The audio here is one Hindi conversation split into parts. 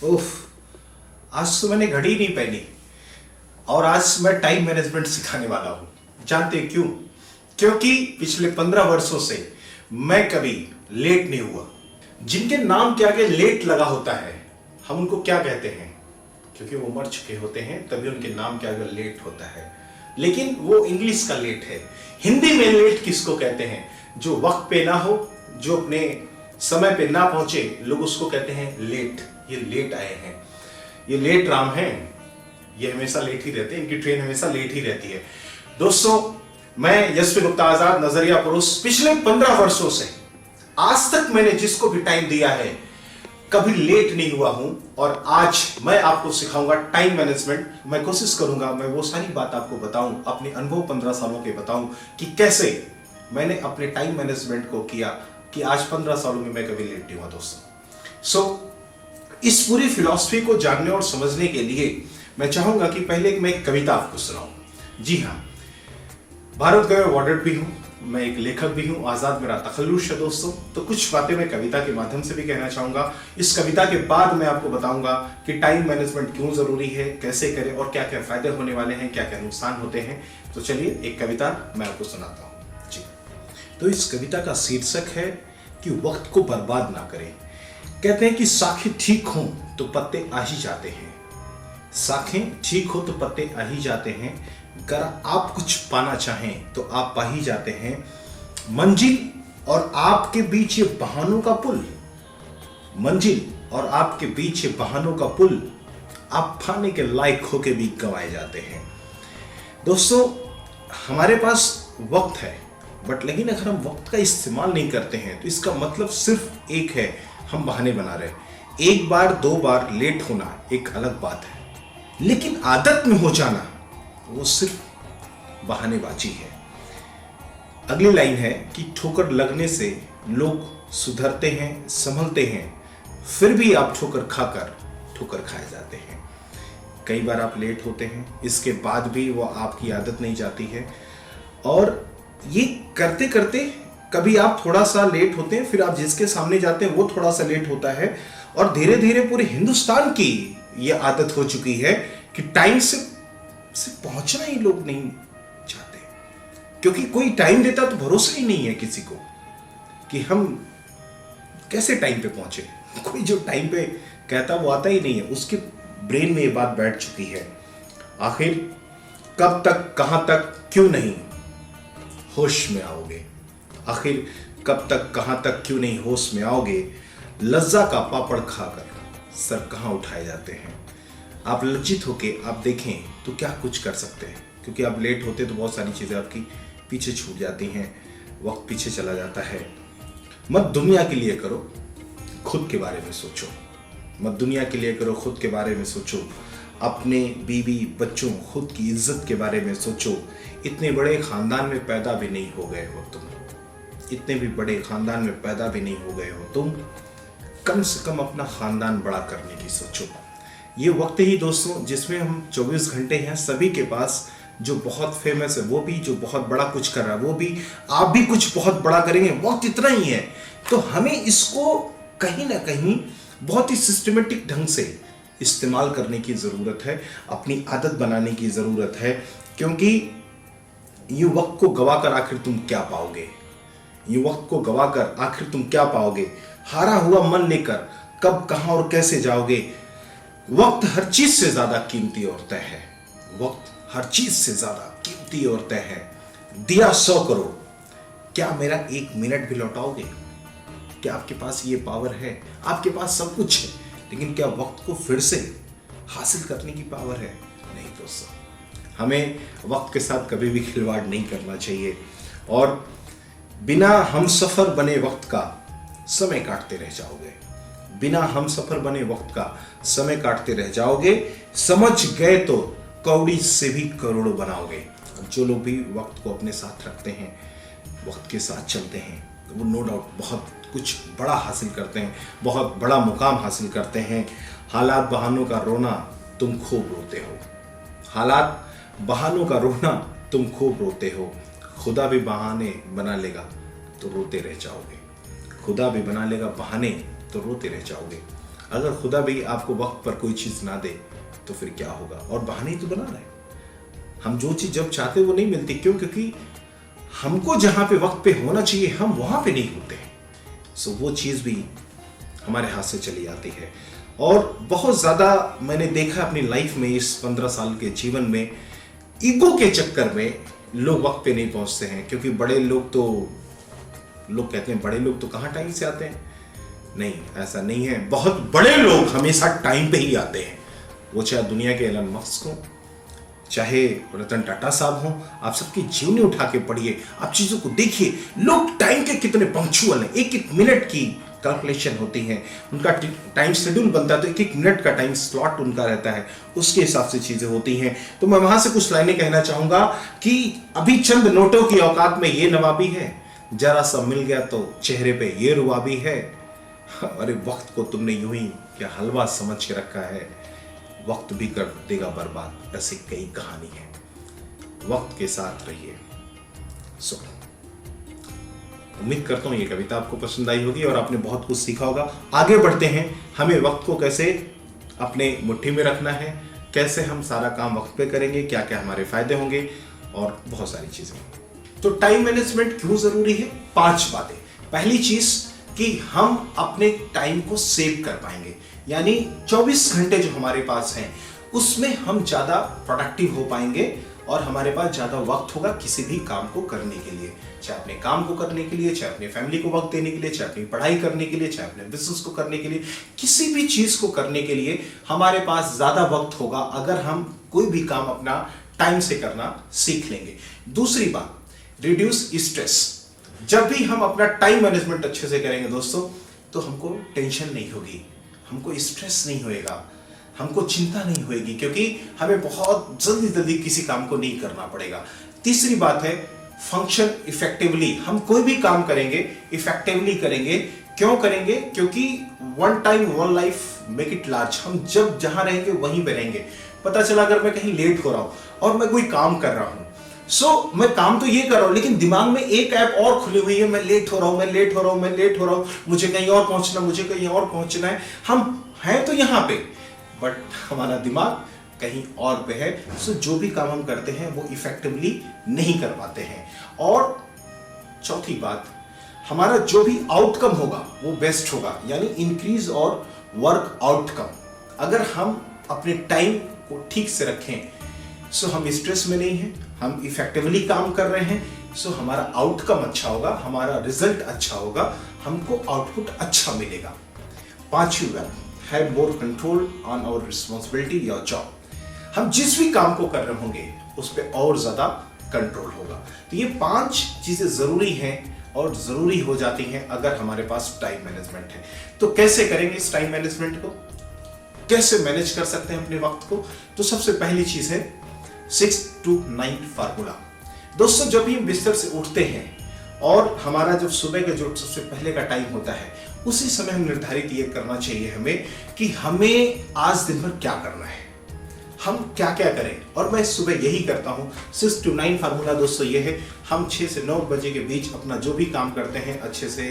उफ, आज तो मैंने घड़ी नहीं पहनी और आज मैं टाइम मैनेजमेंट सिखाने वाला हूं। जानते हैं क्यों? क्योंकि पिछले 15 वर्षों से मैं कभी लेट नहीं हुआ। जिनके नाम के आगे लेट लगा होता है, हम उनको क्या कहते हैं? क्योंकि वो मर चुके होते हैं तभी उनके नाम के आगे लेट होता है। लेकिन वो इंग्लिश का लेट है। हिंदी में लेट किसको कहते हैं? जो वक्त पे ना हो, जो अपने समय पे ना पहुंचे, लोग उसको कहते हैं लेट। ये लेट आए हैं, ये लेट राम हैं, ये हमेशा लेट ही रहते हैं, इनकी ट्रेन हमेशा लेट ही रहती है। दोस्तों, मैं यशवी गुप्ता आजाद, नजरिया पुरुष, पिछले 15 वर्षों से आज तक मैंने जिसको भी टाइम दिया है कभी लेट नहीं हुआ हूं। और आज मैं आपको सिखाऊंगा टाइम मैनेजमेंट। मैं कोशिश करूंगा मैं वो सारी बात आपको बताऊं, अपने अनुभव 15 सालों के बताऊं कि कैसे मैंने अपने टाइम मैनेजमेंट को किया कि आज 15 सालों में मैं कभी लेट नहीं हुआ। दोस्तों, इस पूरी फिलॉसफी को जानने और समझने के लिए मैं चाहूंगा कि पहले मैं एक कविता आपको सुनाऊं। जी हाँ, भारत का मैं अवार्डेड भी हूं, मैं एक लेखक भी हूं, आजाद मेरा तखल्लुश है। दोस्तों, तो कुछ बातें मैं कविता के माध्यम से भी कहना चाहूंगा। इस कविता के बाद मैं आपको बताऊंगा कि टाइम मैनेजमेंट क्यों जरूरी है, कैसे करें और क्या क्या फायदे होने वाले हैं, क्या क्या नुकसान होते हैं। तो चलिए एक कविता मैं आपको सुनाता हूं। जी, तो इस कविता का शीर्षक है कि वक्त को बर्बाद ना करें। कहते हैं कि साखें ठीक हों तो पत्ते आ ही जाते हैं, साखें ठीक हो तो पत्ते आ ही जाते हैं। अगर आप कुछ पाना चाहें तो आप पा ही जाते हैं। मंजिल और आपके बीच ये बहानों का पुल, मंजिल और आपके बीच ये बहानों का पुल, आप पाने के लायक होके भी गंवाए जाते हैं। दोस्तों, हमारे पास वक्त है, बट लेकिन अगर हम वक्त का इस्तेमाल नहीं करते हैं तो इसका मतलब सिर्फ एक है, हम बहाने बना रहे हैं। एक बार 2 बार लेट होना एक अलग बात है, लेकिन आदत में हो जाना वो सिर्फ बहानेबाजी है। अगली लाइन है कि ठोकर लगने से लोग सुधरते हैं, संभलते हैं, फिर भी आप ठोकर खाकर ठोकर खाए जाते हैं। कई बार आप लेट होते हैं, इसके बाद भी वो आपकी आदत नहीं जाती है, और ये करते करते कभी आप थोड़ा सा लेट होते हैं, फिर आप जिसके सामने जाते हैं वो थोड़ा सा लेट होता है, और धीरे धीरे पूरे हिंदुस्तान की ये आदत हो चुकी है कि टाइम से पहुंचना ही लोग नहीं चाहते। क्योंकि कोई टाइम देता तो भरोसा ही नहीं है किसी को कि हम कैसे टाइम पे पहुंचे। कोई जो टाइम पे कहता वो आता ही नहीं है, उसके ब्रेन में ये बात बैठ चुकी है। आखिर कब तक, कहां तक, क्यों नहीं होश में आओगे? आखिर कब तक, कहां तक, क्यों नहीं होश में आओगे? लज्जा का पापड़ खाकर सर कहां उठाए जाते हैं। आप लज्जित होके आप देखें तो क्या कुछ कर सकते हैं, क्योंकि आप लेट होते तो बहुत सारी चीज़ें आपकी पीछे छूट जाती हैं, वक्त पीछे चला जाता है। मत दुनिया के लिए करो, खुद के बारे में सोचो। मत दुनिया के लिए करो, खुद के बारे में सोचो। अपने बीवी बच्चों, खुद की इज्जत के बारे में सोचो। इतने बड़े खानदान में पैदा भी नहीं हो गए हो तुम, इतने भी बड़े खानदान में पैदा भी नहीं हो गए हो तुम, कम से कम अपना खानदान बड़ा करने की सोचो। ये वक्त ही दोस्तों जिसमें हम 24 घंटे हैं, सभी के पास, जो बहुत फेमस है वो भी, जो बहुत बड़ा कुछ कर रहा है वो भी, आप भी कुछ बहुत बड़ा करेंगे, वक्त इतना ही है। तो हमें इसको कहीं ना कहीं बहुत ही सिस्टमेटिक ढंग से इस्तेमाल करने की ज़रूरत है, अपनी आदत बनाने की ज़रूरत है। क्योंकि ये वक्त को गवाकर आखिर तुम क्या पाओगे? ये वक्त को गवाकर आखिर तुम क्या पाओगे? हारा हुआ मन लेकर कब, कहां और कैसे जाओगे? वक्त हर चीज से ज्यादा कीमती और तय है, वक्त हर चीज से ज्यादा कीमती और तय है। दिया 100 करोड़, क्या मेरा 1 मिनट भी लौटाओगे? क्या आपके पास ये पावर है? आपके पास सब कुछ है, लेकिन क्या वक्त को फिर से हासिल करने की पावर है? नहीं दोस्तों, हमें वक्त के साथ कभी भी खिलवाड़ नहीं करना चाहिए, और बिना हम सफर बने वक्त का समय काटते रह जाओगे। बिना हम सफर बने वक्त का समय काटते रह जाओगे। समझ गए तो कौड़ी से भी करोड़ों बनाओगे। जो लोग भी वक्त को अपने साथ रखते हैं, वक्त के साथ चलते हैं, वो नो डाउट बहुत कुछ बड़ा हासिल करते हैं, बहुत बड़ा मुकाम हासिल करते हैं। हालात बहानों का रोना तुम खूब रोते हो, हालात बहानों का रोना तुम खूब रोते हो। खुदा भी बहाने बना लेगा तो रोते रह जाओगे, खुदा भी बना लेगा बहाने तो रोते रह जाओगे। अगर खुदा भी आपको वक्त पर कोई चीज ना दे तो फिर क्या होगा? और बहाने ही तो बना रहे हैं। हम जो चीज जब चाहते वो नहीं मिलती। क्यों? क्योंकि हमको जहां पे वक्त पे होना चाहिए हम वहां पे नहीं होते। सो वो चीज भी हमारे हाथ से चली जाती है। और बहुत ज्यादा मैंने देखा अपनी लाइफ में, इस 15 साल के जीवन में, ईगो के चक्कर में लोग वक्त पे नहीं पहुंचते हैं। क्योंकि बड़े लोग तो, लोग कहते हैं बड़े लोग तो कहां टाइम से आते हैं। नहीं, ऐसा नहीं है। बहुत बड़े लोग हमेशा टाइम पे ही आते हैं। वो चाहे दुनिया के एलन मस्क हो, चाहे रतन टाटा साहब हो, आप सबकी जीवनी उठा के पढ़िए, आप चीजों को देखिए। लोग टाइम के कितने पंक्चुअल हैं। एक एक मिनट की कैलकुलेशन होती है, उनका टाइम शेड्यूल बनता है, तो एक एक मिनट का टाइम स्लॉट उनका रहता है, उसके हिसाब से चीजें होती हैं। तो मैं वहां से कुछ लाइनें कहना चाहूंगा कि अभी चंद नोटों की औकात में ये नवाबी है, जरा सा मिल गया तो चेहरे पे ये रुबाबी है। अरे वक्त को तुमने यूं ही क्या हलवा समझ के रखा है, वक्त भी कर देगा बर्बाद, ऐसी कई कहानी है। वक्त के साथ रहिए। सो उम्मीद करता हूं ये कविता आपको पसंद आई होगी और आपने बहुत कुछ सीखा होगा। आगे बढ़ते हैं, हमें वक्त को कैसे अपने मुट्ठी में रखना है, कैसे हम सारा काम वक्त पे करेंगे, क्या क्या हमारे फायदे होंगे और बहुत सारी चीजें। तो टाइम मैनेजमेंट क्यों जरूरी है? 5 बातें। पहली चीज कि हम अपने टाइम को सेव कर पाएंगे, यानी 24 घंटे जो हमारे पास हैं उसमें हम ज्यादा प्रोडक्टिव हो पाएंगे और हमारे पास ज्यादा वक्त होगा किसी भी काम को करने के लिए, चाहे अपने काम को करने के लिए, चाहे अपनी फैमिली को वक्त देने के लिए, चाहे अपनी पढ़ाई करने के लिए, चाहे अपने बिजनेस को करने के लिए, किसी भी चीज को करने के लिए हमारे पास ज्यादा वक्त होगा अगर हम कोई भी काम अपना टाइम से करना सीख लेंगे। दूसरी बात, रिड्यूस स्ट्रेस। जब भी हम अपना टाइम मैनेजमेंट अच्छे से करेंगे दोस्तों, तो हमको टेंशन नहीं होगी, हमको स्ट्रेस नहीं होएगा, हमको चिंता नहीं होएगी, क्योंकि हमें बहुत जल्दी जल्दी किसी काम को नहीं करना पड़ेगा। तीसरी बात है फंक्शन इफेक्टिवली। हम कोई भी काम करेंगे इफेक्टिवली करेंगे। क्यों करेंगे? क्योंकि one time one life make it large. हम जब जहां रहेंगे वहीं पे रहेंगे। पता चला अगर मैं कहीं लेट हो रहा हूं और मैं कोई काम कर रहा हूं, मैं काम तो ये कर रहा हूं लेकिन दिमाग में एक ऐप और खुली हुई है, मैं लेट हो रहा हूं, मैं लेट हो रहा हूं, मैं लेट हो रहा हूं, मुझे कहीं और पहुंचना, मुझे कहीं और पहुंचना है। हम हैं तो यहां पे, बट हमारा दिमाग कहीं और पे है। जो भी काम हम करते हैं वो इफेक्टिवली नहीं कर पाते हैं। और चौथी बात, हमारा जो भी आउटकम होगा वो बेस्ट होगा, यानी इंक्रीज और वर्क आउटकम। अगर हम अपने टाइम को ठीक से रखें, हम स्ट्रेस में नहीं हैं, हम इफेक्टिवली काम कर रहे हैं, हमारा आउटकम अच्छा होगा, हमारा रिजल्ट अच्छा होगा, हमको आउटपुट अच्छा मिलेगा। पांचवी बात, have more control on our responsibility your job. हम जिस भी काम को कर रहे होंगे उस पर और ज्यादा कंट्रोल होगा। तो ये 5 चीजें जरूरी हैं और जरूरी हो जाती हैं अगर हमारे पास टाइम मैनेजमेंट है। तो कैसे करेंगे इस टाइम मैनेजमेंट को, कैसे मैनेज कर सकते हैं अपने वक्त को? तो सबसे पहली चीज है 6 to 9 फार्मूला। दोस्तों, जब भी हम बिस्तर से उठते हैं और हमारा जब सुबह का जो सबसे पहले का टाइम होता है, उसी समय हम निर्धारित ये करना चाहिए हमें कि हमें आज दिन भर क्या करना है, हम क्या क्या करें। और मैं सुबह यही करता हूं। 6 to 9 फार्मूला दोस्तों ये है, हम 6 से 9 बजे के बीच अपना जो भी काम करते हैं, अच्छे से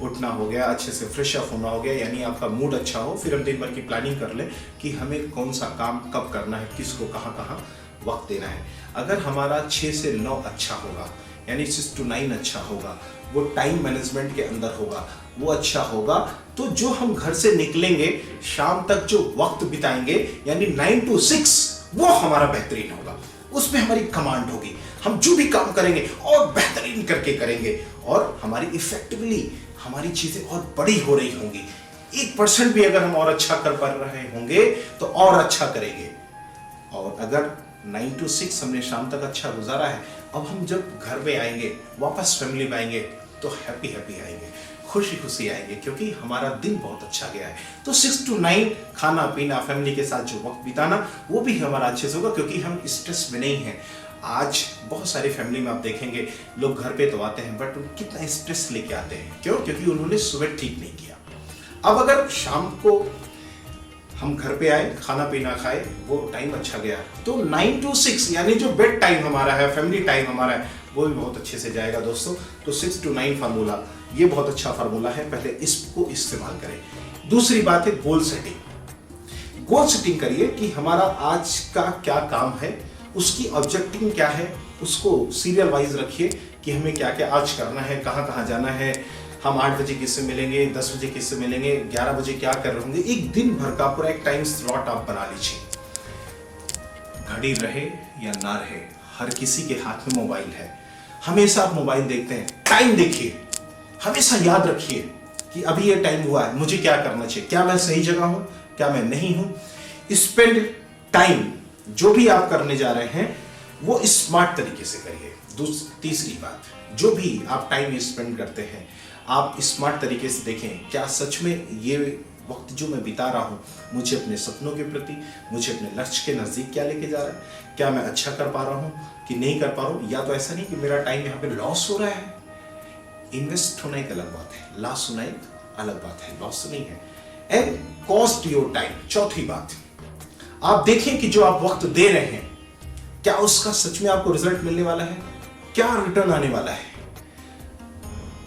उठना हो गया, अच्छे से फ्रेश अप होना हो गया, यानी आपका मूड अच्छा हो, फिर हम दिन भर की प्लानिंग कर लें कि हमें कौन सा काम कब करना है, किसको कहाँ कहाँ वक्त देना है। अगर हमारा 6 से 9 अच्छा होगा, यानी 6 to 9 अच्छा होगा, वो टाइम मैनेजमेंट के अंदर होगा, वो अच्छा होगा, तो जो हम घर से निकलेंगे शाम तक जो वक्त बिताएंगे, यानी 9 to 6, वो हमारा बेहतरीन होगा। उसमें हमारी कमांड होगी, हम जो भी काम करेंगे और बेहतरीन करके करेंगे और हमारी इफेक्टिवली हमारी चीजें और बड़ी हो रही होंगी। 1% भी अगर हम और अच्छा कर पा रहे होंगे तो और अच्छा करेंगे। और अगर 9 to 6 हमने शाम तक अच्छा गुजारा है, अब हम जब घर में आएंगे, वापस फैमिली में आएंगे, तो हैप्पी आएंगे, खुशी खुशी आएंगे, क्योंकि हमारा दिन बहुत अच्छा गया है। तो 6 to 9 खाना पीना, फैमिली के साथ जो वक्त बिताना, वो भी हमारा अच्छे से होगा, क्योंकि हम स्ट्रेस में नहीं हैं। आज बहुत सारी फैमिली में आप देखेंगे लोग घर पे तो आते हैं, बट कितना स्ट्रेस लेके आते हैं। क्यों? क्योंकि उन्होंने सुबह ठीक नहीं किया। अब अगर शाम को हम घर पे आए, खाना पीना खाए, वो टाइम अच्छा गया, तो 9 to 6 यानी जो बेड टाइम हमारा है, फैमिली टाइम हमारा है, वो भी बहुत अच्छे से जाएगा दोस्तों। तो 6 to 9 फार्मूला ये बहुत अच्छा फार्मूला है, पहले इसको इस्तेमाल करें। दूसरी बात है गोल सेटिंग। गोल सेटिंग करिए कि हमारा आज का क्या काम है, उसकी ऑब्जेक्टिव क्या है, उसको सीरियल वाइज रखिए कि हमें क्या क्या आज करना है, कहाँ कहाँ जाना है, हम 8 बजे किससे मिलेंगे, 10 बजे किससे मिलेंगे, 11 बजे क्या कर रहे होंगे। एक दिन भर का पूरा एक टाइम स्लॉट आप बना लीजिए। घड़ी रहे या ना रहे, हर किसी के हाथ में मोबाइल है, हमेशा आप मोबाइल देखते हैं, टाइम देखिए, हमेशा याद रखिए कि अभी ये टाइम हुआ है, मुझे क्या करना चाहिए, क्या मैं सही जगह हूं, क्या मैं नहीं हूं। स्पेंड टाइम, जो भी आप करने जा रहे हैं वो स्मार्ट तरीके से करिए। तीसरी बात, जो भी आप टाइम स्पेंड करते हैं आप स्मार्ट तरीके से देखें, क्या सच में ये वक्त जो मैं बिता रहा हूँ मुझे अपने सपनों के प्रति, मुझे अपने लक्ष्य के नज़दीक क्या लेके जा रहा है, क्या मैं अच्छा कर पा रहा हूँ कि नहीं कर पा रहा हूँ। या तो ऐसा नहीं कि मेरा टाइम यहाँ पे लॉस हो रहा है। इन्वेस्ट होना एक अलग बात है, लॉस होना एक अलग बात है, लॉस नहीं है। And cost your time. चौथी बात, आप देखें कि जो आप वक्त दे रहे हैं क्या उसका सच में आपको रिजल्ट मिलने वाला है, क्या रिटर्न आने वाला है,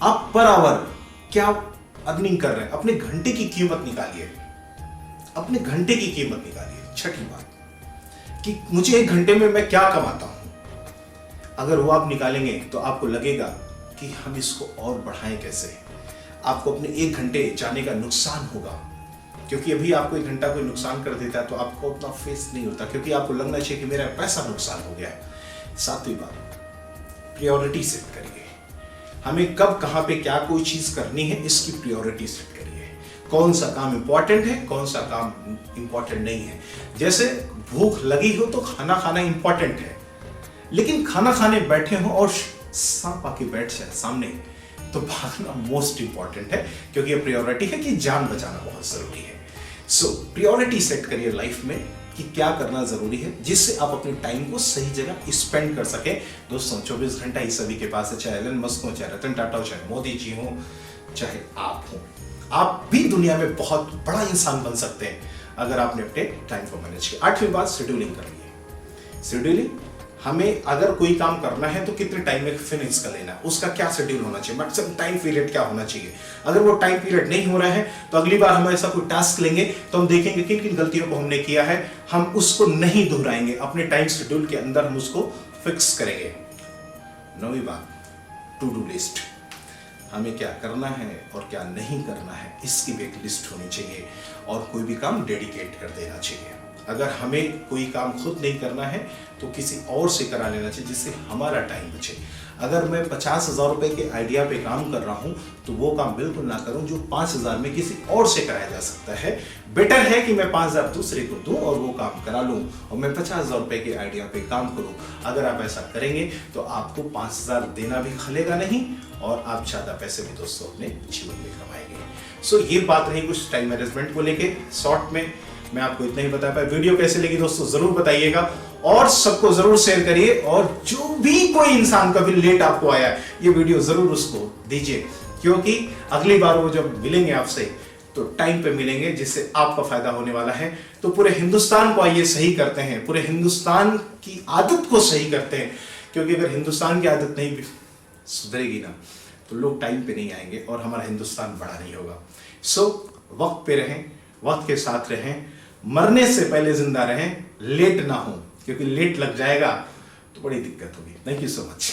आप पर आवर क्या अर्निंग कर रहे हैं। अपने घंटे की कीमत निकालिए, अपने घंटे की कीमत निकालिए। छठी बात कि मुझे 1 घंटे में मैं क्या कमाता हूं, अगर वो आप निकालेंगे तो आपको लगेगा कि हम इसको और बढ़ाएं कैसे। आपको अपने 1 घंटे जाने का नुकसान होगा, क्योंकि अभी आपको 1 घंटा कोई नुकसान कर देता है तो आपको उतना फेस नहीं होता, क्योंकि आपको लगना चाहिए कि मेरा पैसा नुकसान हो गया। 7वीं बात, प्रायोरिटी सेट करिए। हमें कब कहां पे क्या कोई चीज करनी है इसकी प्रायोरिटी सेट करिए। कौन सा काम इंपॉर्टेंट है, कौन सा काम इंपॉर्टेंट नहीं है। जैसे भूख लगी हो तो खाना खाना इंपॉर्टेंट है, लेकिन खाना खाने बैठे हो और सांप आके बैठ जाए सामने तो भागना मोस्ट इंपॉर्टेंट है, क्योंकि ये प्रायोरिटी है कि जान बचाना बहुत जरूरी है। सो प्रायोरिटी सेट करिए लाइफ में कि क्या करना जरूरी है, जिससे आप अपने टाइम को सही जगह स्पेंड कर सके। दोस्तों 24 घंटा ही सभी के पास है, चाहे एलन मस्क हो, चाहे रतन टाटा हो, चाहे मोदी जी हो, चाहे आप हो। आप भी दुनिया में बहुत बड़ा इंसान बन सकते हैं अगर आपने अपने टाइम को मैनेज किया। 8वीं बात, शेड्यूलिंग करिए। शेड्यूलिंग, हमें अगर कोई काम करना है तो कितने टाइम में फिनिश कर लेना है, उसका क्या शेड्यूल होना चाहिए, मैक्सिमम टाइम पीरियड क्या होना चाहिए। अगर वो टाइम पीरियड नहीं हो रहा है तो अगली बार हम ऐसा कोई टास्क लेंगे तो हम देखेंगे किन किन गलतियों को हमने किया है, हम उसको नहीं दोहराएंगे, अपने टाइम शेड्यूल के अंदर हम उसको फिक्स करेंगे। 9वीं बात, टू डू लिस्ट। हमें क्या करना है और क्या नहीं करना है इसकी भी एक लिस्ट होनी चाहिए, और कोई भी काम डेडिकेट कर देना चाहिए। अगर हमें कोई काम खुद नहीं करना है तो किसी और से करा लेना चाहिए, जिससे हमारा टाइम बचे। अगर मैं 50,000 रुपए के आइडिया पे काम कर रहा हूं तो वो काम बिल्कुल ना करूं जो 5,000 में किसी और से कराया जा सकता है। बेटर है कि मैं 5,000 दूसरे को दूं और वो काम करा लूं और मैं 50,000 रुपए के आइडिया पे काम करूं। अगर आप ऐसा करेंगे तो आपको 5,000 देना भी खलेगा नहीं और आप ज्यादा पैसे भी दोस्तों अपने जीवन में कमाएंगे। सो ये बात रही कुछ टाइम मैनेजमेंट को लेके। शॉर्ट में मैं आपको इतना ही बता पाया। वीडियो कैसे लगी दोस्तों जरूर बताइएगा और सबको जरूर शेयर करिए, और जो भी कोई इंसान कभी लेट आपको आया ये वीडियो जरूर उसको दीजिए, क्योंकि अगली बार वो जब मिलेंगे आपसे तो टाइम पे मिलेंगे, जिससे आपका फायदा होने वाला है। तो पूरे हिंदुस्तान को आइए सही करते हैं, पूरे हिंदुस्तान की आदत को सही करते हैं, क्योंकि अगर हिंदुस्तान की आदत नहीं सुधरेगी ना तो लोग टाइम पे नहीं आएंगे और हमारा हिंदुस्तान बड़ा नहीं होगा। सो वक्त पे रहें, वक्त के साथ रहें, मरने से पहले जिंदा रहें, लेट ना हो, क्योंकि लेट लग जाएगा तो बड़ी दिक्कत होगी। Thank you so much.